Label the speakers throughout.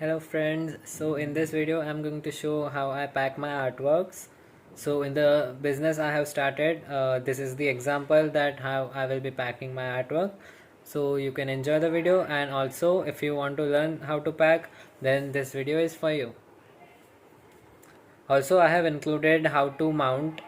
Speaker 1: Hello friends, so in this video I'm going to show how I pack my artworks. So in the business I have started, this is the example that how I will be packing my artwork. So you can enjoy the video, and also if you want to learn how to pack, then this video is for you. Also I have included how to mount.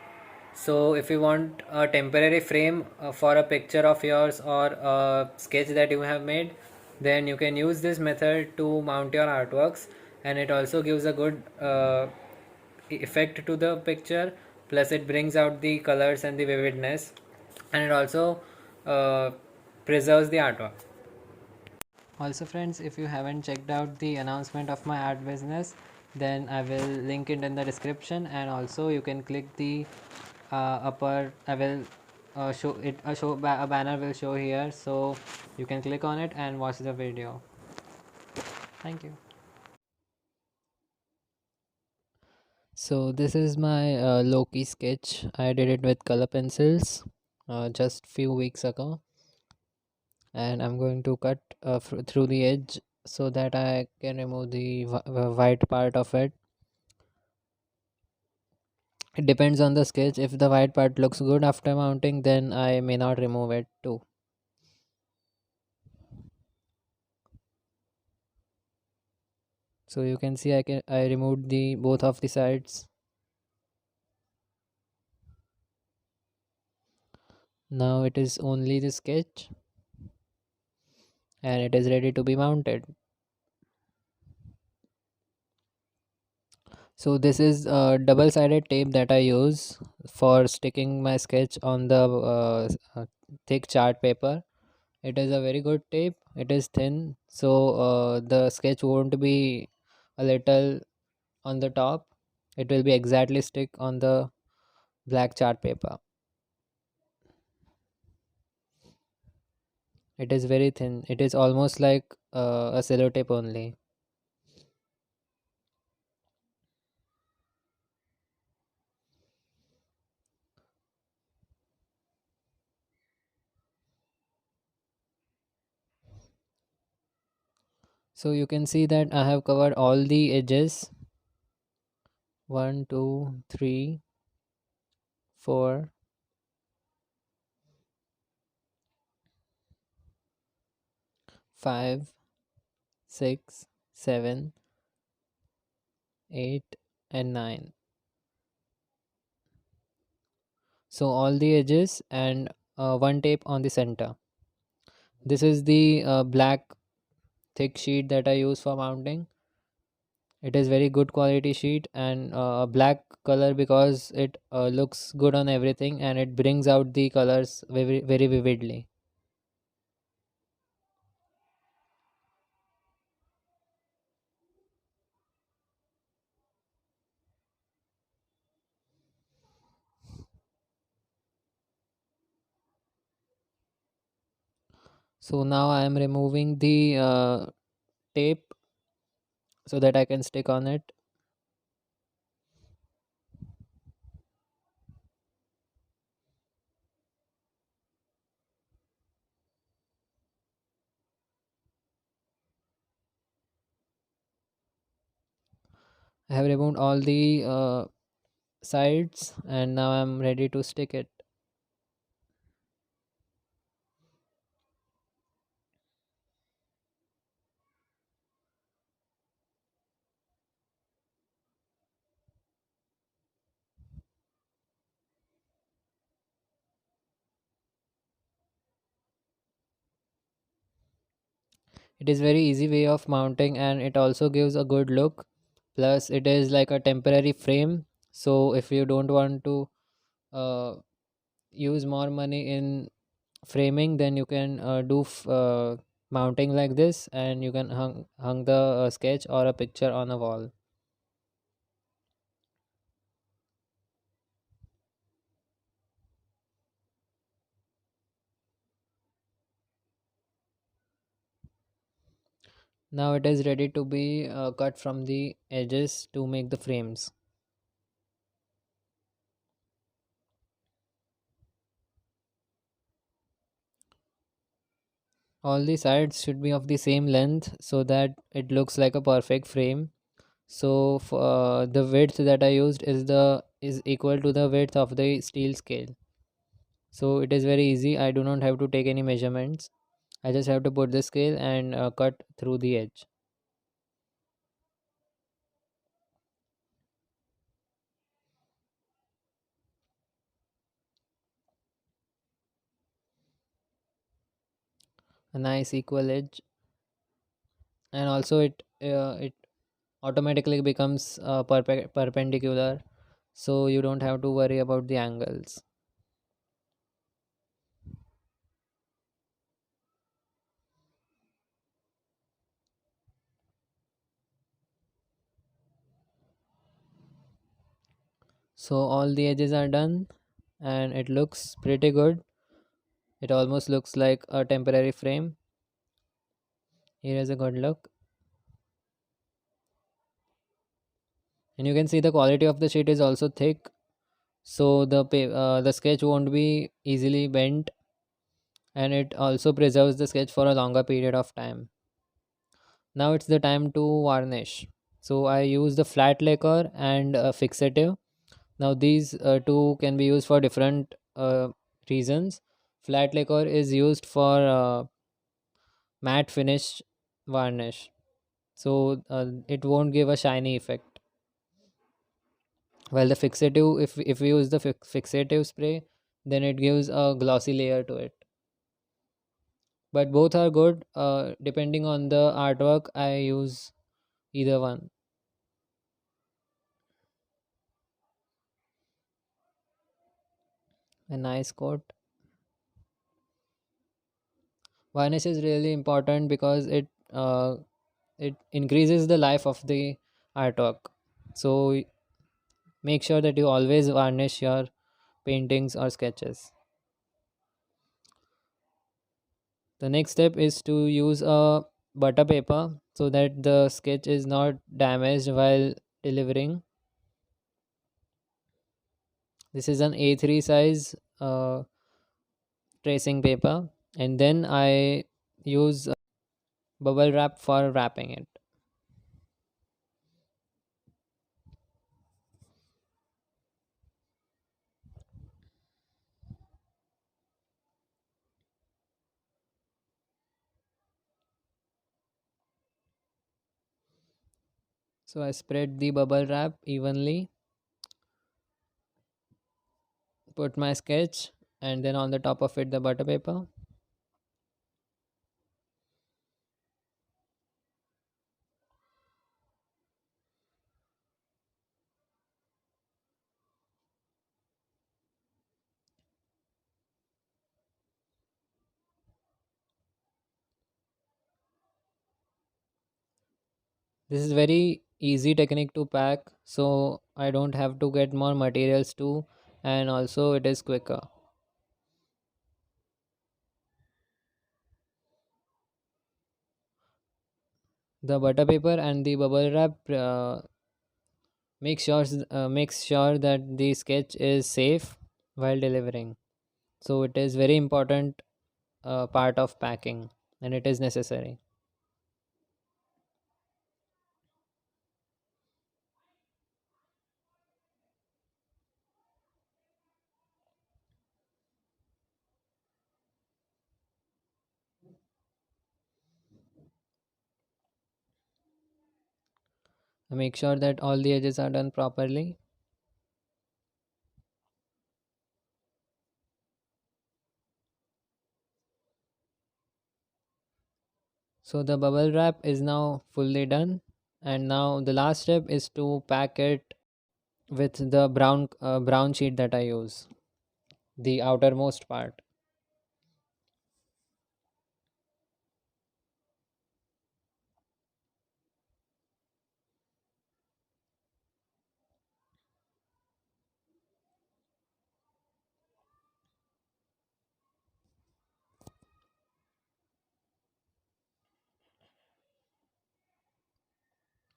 Speaker 1: So if you want a temporary frame for a picture of yours or a sketch that you have made, then you can use this method to mount your artworks, and it also gives a good effect to the picture, plus it brings out the colors and the vividness, and it also uh, preserves the artwork. Also friends, if you haven't checked out the announcement of my art business, then I will link it in the description, and also you can click the upper. I will show it a banner will show here, so you can click on it and watch the video. Thank you. So this is my Loki sketch. I did it with color pencils just few weeks ago, and I'm going to cut through the edge so that I can remove the white part of it. It depends on the sketch. If the white part looks good after mounting, then I may not remove it too. So you can see I removed the both of the sides. Now it is only the sketch, and it is ready to be mounted. So this is a double-sided tape that I use for sticking my sketch on the thick chart paper. It is a very good tape. It is thin, so the sketch won't be a little on the top. It will be exactly stick on the black chart paper. It is very thin. It is almost like a sellotape only. So you can see that I have covered all the edges. 1, 2, 3, 4, 5, 6, 7, 8, and 9. So all the edges and one tape on the center. This is the black thick sheet that I use for mounting. It is very good quality sheet, and black color because it looks good on everything, and it brings out the colors very vividly. So now I am removing the tape so that I can stick on it. I have removed all the sides, and now I'm ready to stick it. It is very easy way of mounting, and it also gives a good look. Plus it is like a temporary frame, so if you don't want to uh, use more money in framing, then you can do mounting like this, and you can hung the sketch or a picture on a wall. Now it is ready to be cut from the edges to make the frames. All the sides should be of the same length so that it looks like a perfect frame. So the width that I used is equal to the width of the steel scale. So it is very easy. I do not have to take any measurements. I just have to put the scale and cut through the edge. A nice equal edge, and also it automatically becomes perpendicular, so you don't have to worry about the angles. So all the edges are done, and it looks pretty good. It almost looks like a temporary frame. Here is a good look, and you can see the quality of the sheet is also thick, so the sketch won't be easily bent, and it also preserves the sketch for a longer period of time. Now it's the time to varnish. So I use the flat lacquer and a fixative. Now these two can be used for different reasons. Flat lacquer is used for matte finish varnish, so it won't give a shiny effect. While the fixative, if we use the fixative spray, then it gives a glossy layer to it. But both are good. Depending on the artwork, I use either one. A nice coat. Varnish is really important because it increases the life of the artwork. So make sure that you always varnish your paintings or sketches. The next step is to use a butter paper so that the sketch is not damaged while delivering. This is an A3 size tracing paper, and then I use bubble wrap for wrapping it. So I spread the bubble wrap evenly, put my sketch, and then on the top of it the butter paper. This is very easy technique to pack, so I don't have to get more materials too, and also it is quicker. The butter paper and the bubble wrap makes sure that the sketch is safe while delivering. So it is very important part of packing, and it is necessary. Make sure that all the edges are done properly. So the bubble wrap is now fully done, and now the last step is to pack it with the brown sheet that I use, the outermost part.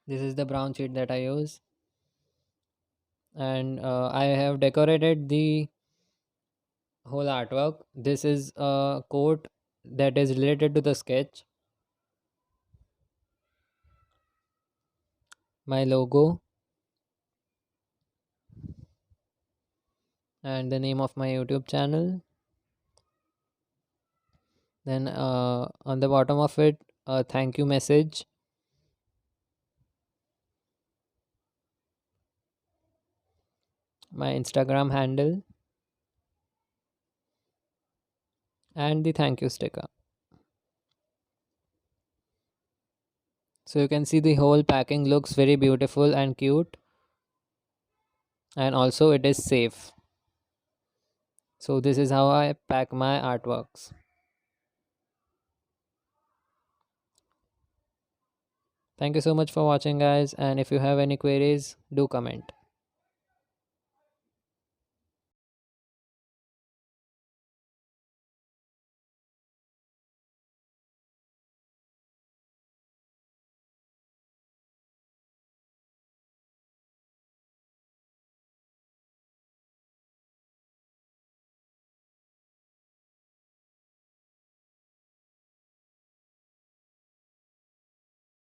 Speaker 1: This is the brown sheet that I use, and I have decorated the whole artwork. This is a coat that is related to the sketch, my logo, and the name of my YouTube channel. Then on the bottom of it, a thank you message, my Instagram handle, and the thank you sticker. So you can see the whole packing looks very beautiful and cute, and also it is safe. So this is how I pack my artworks. Thank you so much for watching, guys, and if you have any queries, do comment.